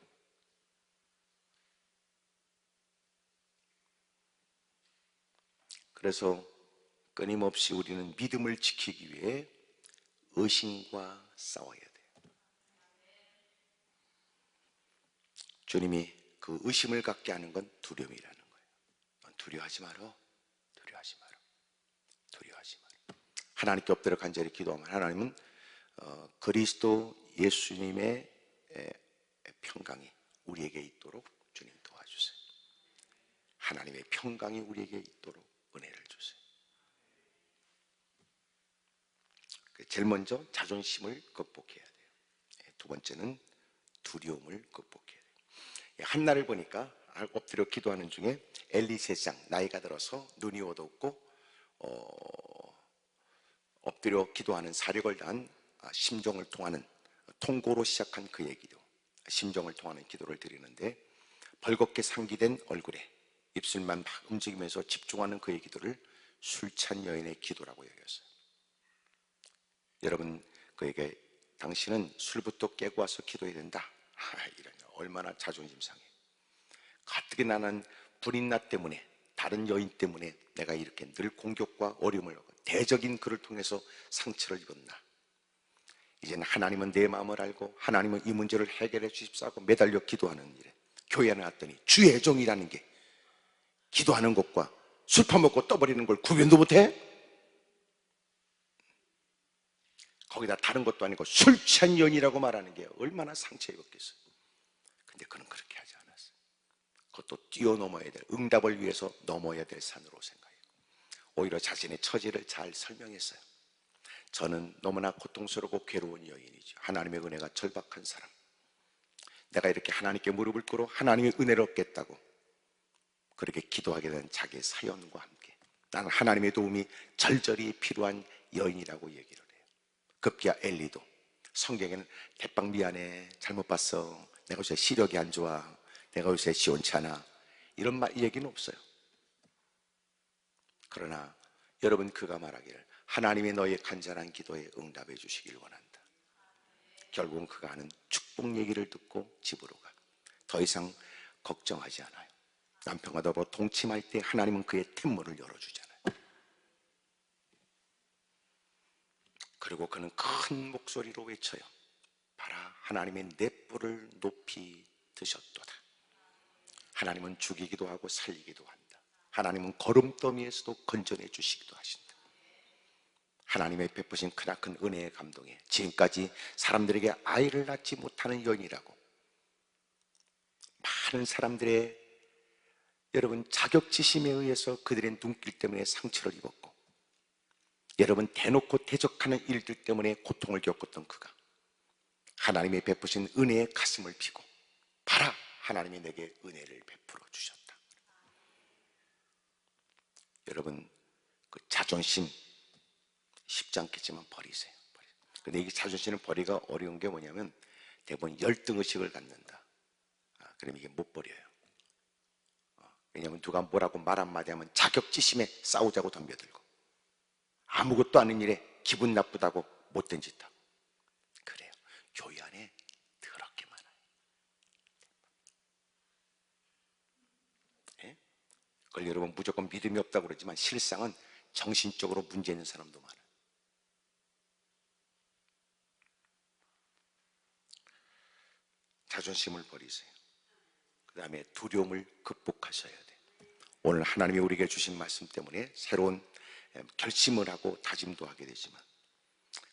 그래서 끊임없이 우리는 믿음을 지키기 위해 의심과 싸워야 돼요. 주님이 그 의심을 갖게 하는 건 두려움이라는 거예요. 두려워하지 마라. 두려워하지 마라. 두려워하지 마라. 하나님께 엎드려 간절히 기도하면 하나님은 그리스도 예수님의 평강이 우리에게 있도록 주님 도와주세요. 하나님의 평강이 우리에게 있도록 은혜를 주세요. 제일 먼저 자존심을 극복해야 돼요. 두 번째는 두려움을 극복해야 돼요. 한날을 보니까 엎드려 기도하는 중에 엘리 제사장, 나이가 들어서 눈이 어둡고 엎드려 기도하는 사력을 다한 심정을 통하는 통고로 시작한 그의 기도, 심정을 통하는 기도를 드리는데 벌겋게 상기된 얼굴에 입술만 막 움직이면서 집중하는 그의 기도를 술 찬 여인의 기도라고 여겼어요. 여러분, 그에게 당신은 술부터 깨고 와서 기도해야 된다. 이런, 얼마나 자존심 상해. 가뜩이 나는 불인나 때문에, 다른 여인 때문에 내가 이렇게 늘 공격과 어려움을 하고 대적인 그를 통해서 상처를 입었나. 이제는 하나님은 내 마음을 알고 하나님은 이 문제를 해결해 주십사 하고 매달려 기도하는 일에 교회 안에 왔더니 주의 종이라는 게 기도하는 것과 술 파먹고 떠버리는 걸 구분도 못해? 거기다 다른 것도 아니고 술 취한 여인이라고 말하는 게 얼마나 상처 입었겠어요. 근데 그는 그렇게 하지 않았어요. 그것도 뛰어넘어야 될, 응답을 위해서 넘어야 될 산으로 생각했고 오히려 자신의 처지를 잘 설명했어요. 저는 너무나 고통스럽고 괴로운 여인이죠. 하나님의 은혜가 절박한 사람. 내가 이렇게 하나님께 무릎을 꿇어 하나님의 은혜를 얻겠다고 그렇게 기도하게 된 자기의 사연과 함께 나는 하나님의 도움이 절절히 필요한 여인이라고 얘기를 해요. 급기야 엘리도 성경에는 대빵 미안해, 잘못 봤어, 내가 요새 시력이 안 좋아, 내가 요새 시원치 않아, 이런 얘기는 없어요. 그러나 여러분, 그가 말하기를 하나님의 너의 간절한 기도에 응답해 주시길 원한다. 결국은 그가 하는 축복 얘기를 듣고 집으로 가. 더 이상 걱정하지 않아요. 남편과 더불어 동침할 때 하나님은 그의 템문을 열어주잖아요. 그리고 그는 큰 목소리로 외쳐요. 봐라, 하나님의 내 뿔을 높이 드셨도다. 하나님은 죽이기도 하고 살리기도 한다. 하나님은 거름더미에서도 건져내 주시기도 하신다. 하나님의 베푸신 크나큰 은혜의 감동에 지금까지 사람들에게 아이를 낳지 못하는 여인이라고 많은 사람들의 여러분 자격지심에 의해서 그들의 눈길 때문에 상처를 입었고 여러분 대놓고 대적하는 일들 때문에 고통을 겪었던 그가 하나님의 베푸신 은혜의 가슴을 피고 봐라, 하나님이 내게 은혜를 베풀어 주셨다. 여러분, 그 자존심 쉽지 않겠지만 버리세요. 근데 이 자존심을 버리기가 어려운 게 뭐냐면 대부분 열등의식을 갖는다. 그럼 이게 못 버려요. 왜냐하면 누가 뭐라고 말 한마디 하면 자격지심에 싸우자고 덤벼들고 아무것도 아닌 일에 기분 나쁘다고 못된 짓 하고 그래요. 교회 안에 더럽게 많아요. 예? 그걸 여러분 무조건 믿음이 없다고 그러지만 실상은 정신적으로 문제 있는 사람도 많아요. 자존심을 버리세요. 그 다음에 두려움을 극복하셔야 돼요. 오늘 하나님이 우리에게 주신 말씀 때문에 새로운 결심을 하고 다짐도 하게 되지만,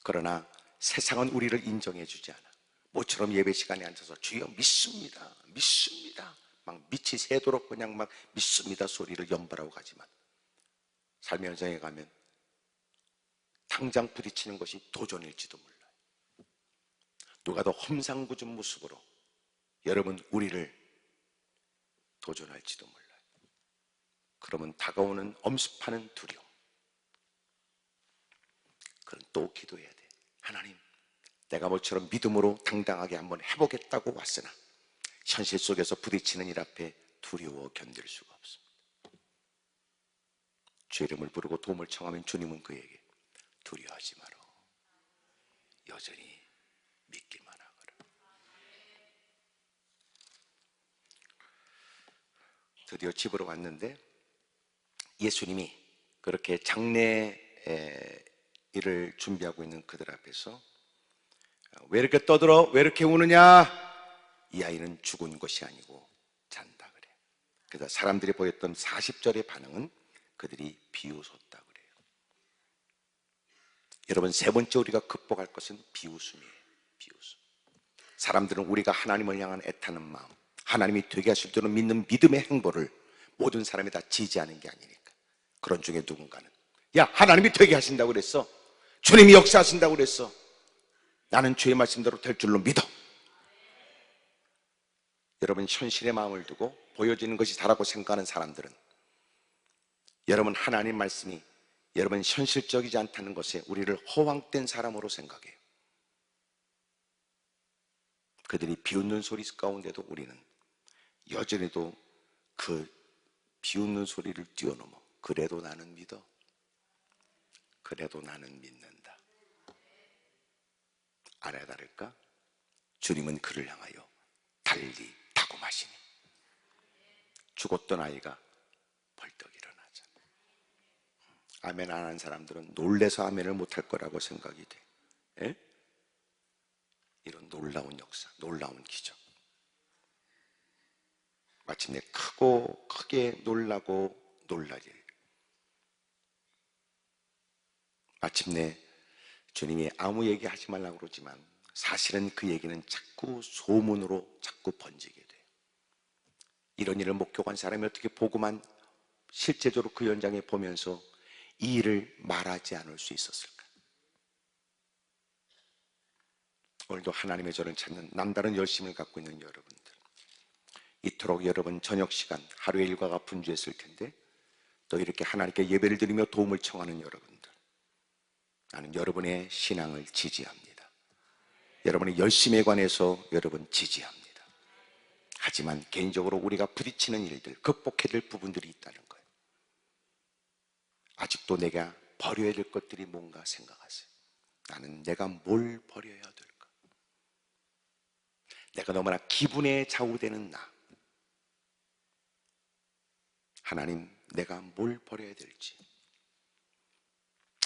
그러나 세상은 우리를 인정해 주지 않아. 모처럼 예배 시간에 앉아서 주여 믿습니다, 믿습니다, 막 밑이 새도록 그냥 막 믿습니다 소리를 연발하고 가지만, 삶의 현장에 가면 당장 부딪히는 것이 도전일지도 몰라요. 누가 더 험상궂은 모습으로 여러분 우리를 도전할지도 몰라요. 그러면 다가오는 엄습하는 두려움, 그건 또 기도해야 돼. 하나님, 내가 모처럼 믿음으로 당당하게 한번 해보겠다고 왔으나 현실 속에서 부딪히는 일 앞에 두려워 견딜 수가 없습니다. 주의 이름을 부르고 도움을 청하면 주님은 그에게 두려워하지 마라, 여전히 믿기만 하거라. 드디어 집으로 왔는데 예수님이 그렇게 장례 일을 준비하고 있는 그들 앞에서 왜 이렇게 떠들어? 왜 이렇게 우느냐? 이 아이는 죽은 것이 아니고 잔다 그래. 그래서 사람들이 보였던 40절의 반응은 그들이 비웃었다 그래요. 여러분, 세 번째 우리가 극복할 것은 비웃음이에요. 비웃음. 사람들은 우리가 하나님을 향한 애타는 마음, 하나님이 되게 하실 줄은 믿는 믿음의 행보를 모든 사람이 다 지지하는 게 아니니까. 그런 중에 누군가는 야, 하나님이 되게 하신다고 그랬어, 주님이 역사하신다고 그랬어, 나는 주의 말씀대로 될 줄로 믿어. 여러분, 현실의 마음을 두고 보여지는 것이 다라고 생각하는 사람들은 여러분 하나님 말씀이 여러분 현실적이지 않다는 것에 우리를 허황된 사람으로 생각해요. 그들이 비웃는 소리 가운데도 우리는 여전히도 그 비웃는 소리를 뛰어넘어 그래도 나는 믿어, 그래도 나는 믿는다. 알아야 다를까? 주님은 그를 향하여 달리 다고마시니 죽었던 아이가 벌떡 일어나자. 아멘 안 하는 사람들은 놀래서 아멘을 못할 거라고 생각이 돼. 에? 이런 놀라운 역사, 놀라운 기적. 마침내 크게 놀라고 놀라길. 마침내 주님이 아무 얘기 하지 말라고 그러지만 사실은 그 얘기는 자꾸 소문으로 자꾸 번지게 돼요. 이런 일을 목격한 사람이 어떻게 보고만 실제적으로 그 현장에 보면서 이 일을 말하지 않을 수 있었을까? 오늘도 하나님의 저를 찾는 남다른 열심을 갖고 있는 여러분들, 이토록 여러분 저녁 시간 하루의 일과가 분주했을 텐데 또 이렇게 하나님께 예배를 드리며 도움을 청하는 여러분들, 나는 여러분의 신앙을 지지합니다. 여러분의 열심에 관해서 여러분 지지합니다. 하지만 개인적으로 우리가 부딪히는 일들, 극복해야 될 부분들이 있다는 거예요. 아직도 내가 버려야 될 것들이 뭔가 생각하세요. 나는 내가 뭘 버려야 될까? 내가 너무나 기분에 좌우되는 나. 하나님, 내가 뭘 버려야 될지.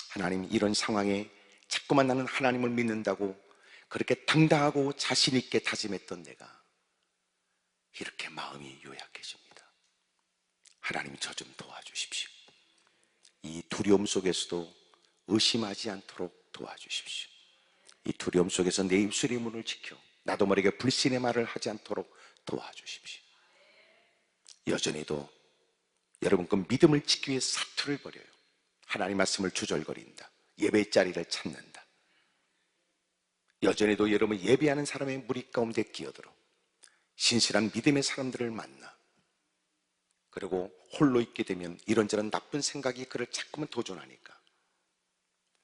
하나님, 이런 상황에 자꾸만 나는 하나님을 믿는다고 그렇게 당당하고 자신 있게 다짐했던 내가 이렇게 마음이 요약해집니다. 하나님, 저 좀 도와주십시오. 이 두려움 속에서도 의심하지 않도록 도와주십시오. 이 두려움 속에서 내 입술의 문을 지켜 나도 모르게 불신의 말을 하지 않도록 도와주십시오. 여전히도 여러분 그 믿음을 지키기 위해 사투를 벌여요. 하나님 말씀을 주절거린다. 예배의 자리를 찾는다. 여전히도 여러분 예배하는 사람의 무리 가운데 끼어들어 신실한 믿음의 사람들을 만나, 그리고 홀로 있게 되면 이런저런 나쁜 생각이 그를 자꾸만 도전하니까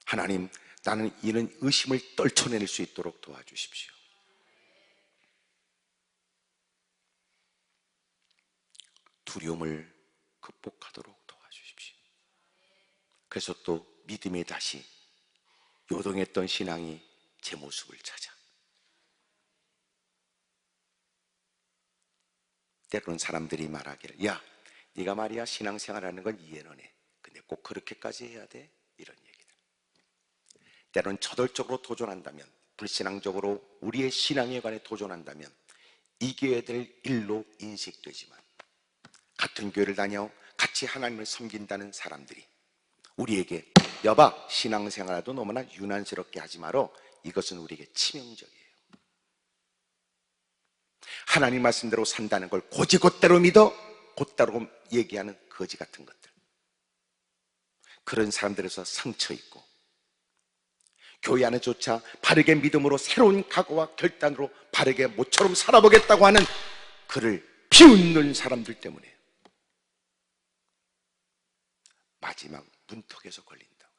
하나님, 나는 이런 의심을 떨쳐낼 수 있도록 도와주십시오. 두려움을 극복하도록 도와주십시오. 그래서 또 믿음에 다시 요동했던 신앙이 제 모습을 찾아. 때로는 사람들이 말하기를, 야, 네가 말이야 신앙생활하는 건 이해는 해. 근데 꼭 그렇게까지 해야 돼? 이런 얘기들. 때로는 저돌적으로 도전한다면, 불신앙적으로 우리의 신앙에 관해 도전한다면 이겨야 될 일로 인식되지만, 같은 교회를 다녀 같이 하나님을 섬긴다는 사람들이 우리에게 여봐, 신앙생활도 너무나 유난스럽게 하지 마라. 이것은 우리에게 치명적이에요. 하나님 말씀대로 산다는 걸 곧대로 믿어 곧대로 얘기하는 거지 같은 것들, 그런 사람들에서 상처 있고 교회 안에조차 바르게 믿음으로 새로운 각오와 결단으로 바르게 모처럼 살아보겠다고 하는 그를 비웃는 사람들 때문에 마지막 문턱에서 걸린다고.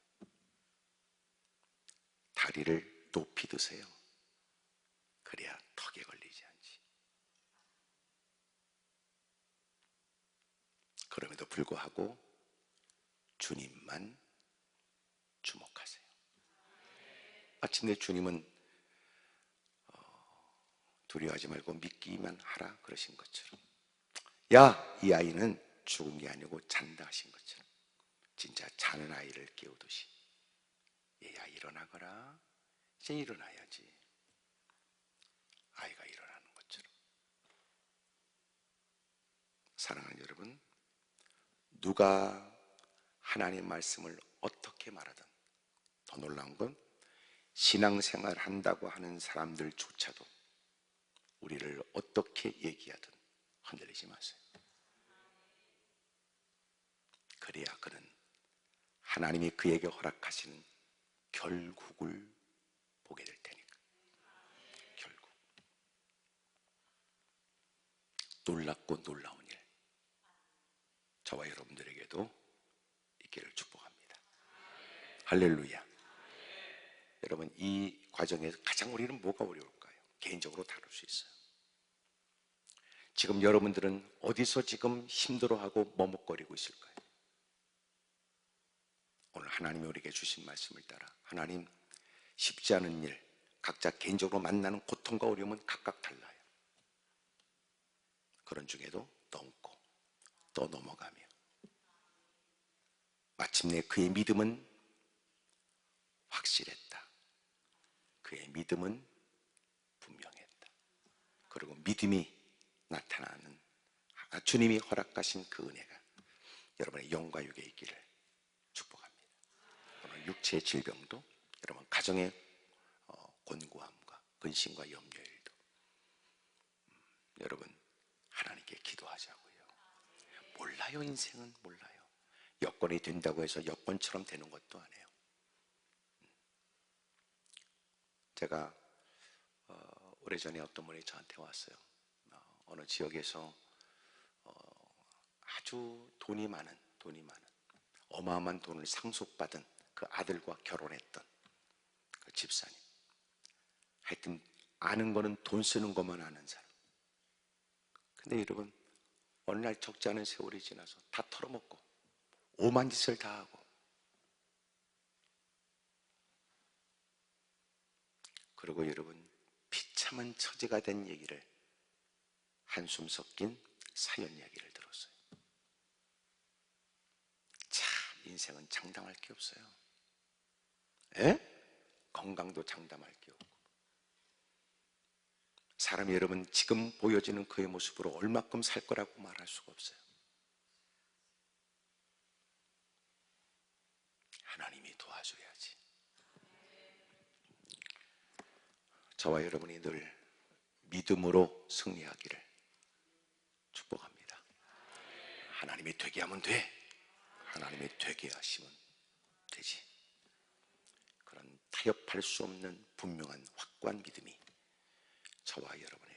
다리를 높이 드세요. 그래야 턱에 걸리지 않지. 그럼에도 불구하고 주님만 주목하세요. 마침내 주님은 두려워하지 말고 믿기만 하라 그러신 것처럼, 야, 이 아이는 죽은 게 아니고 잔다 하신 것처럼 진짜 자는 아이를 깨우듯이, 얘야 일어나거라. 이제 일어나야지. 아이가 일어나는 것처럼. 사랑하는 여러분, 누가 하나님의 말씀을 어떻게 말하든 더 놀라운 건 신앙생활 한다고 하는 사람들조차도 우리를 어떻게 얘기하든 흔들리지 마세요. 그래야 그는 하나님이 그에게 허락하시는 결국을 보게 될 테니까. 결국 놀랍고 놀라운 일, 저와 여러분들에게도 있기를 축복합니다. 할렐루야. 여러분, 이 과정에서 가장 우리는 뭐가 어려울까요? 개인적으로 다룰 수 있어요. 지금 여러분들은 어디서 지금 힘들어하고 머뭇거리고 있을까요? 오늘 하나님이 우리에게 주신 말씀을 따라, 하나님, 쉽지 않은 일, 각자 개인적으로 만나는 고통과 어려움은 각각 달라요. 그런 중에도 넘고 또 넘어가며 마침내 그의 믿음은 확실했다. 그의 믿음은 분명했다. 그리고 믿음이 나타나는 주님이 허락하신 그 은혜가 여러분의 영과 육에 있기를 축복합니다. 오늘 육체의 질병도, 여러분 가정의 곤고함과 근심과 염려일도 여러분 하나님께 기도하자고요. 몰라요. 인생은 몰라요. 여건이 된다고 해서 여건처럼 되는 것도 아니에요. 제가 오래전에 어떤 분이 저한테 왔어요. 어느 지역에서 아주 돈이 많은 어마어마한 돈을 상속받은 그 아들과 결혼했던 그 집사님. 하여튼 아는 거는 돈 쓰는 것만 아는 사람. 근데 여러분, 어느 날 적지 않은 세월이 지나서 다 털어먹고 오만 짓을 다 하고, 그리고 여러분 비참한 처지가 된 얘기를, 한숨 섞인 사연 이야기를 들었어요. 참 인생은 장담할 게 없어요. 건강도 장담할 게 없고, 사람이 여러분 지금 보여지는 그의 모습으로 얼마큼 살 거라고 말할 수가 없어요. 하나님이 도와줘야지. 저와 여러분이 늘 믿음으로 승리하기를 축복합니다. 하나님이 되게 하면 돼. 하나님이 되게 하시면 되지. 그런 타협할 수 없는 분명한 확고한 믿음이 저와 여러분의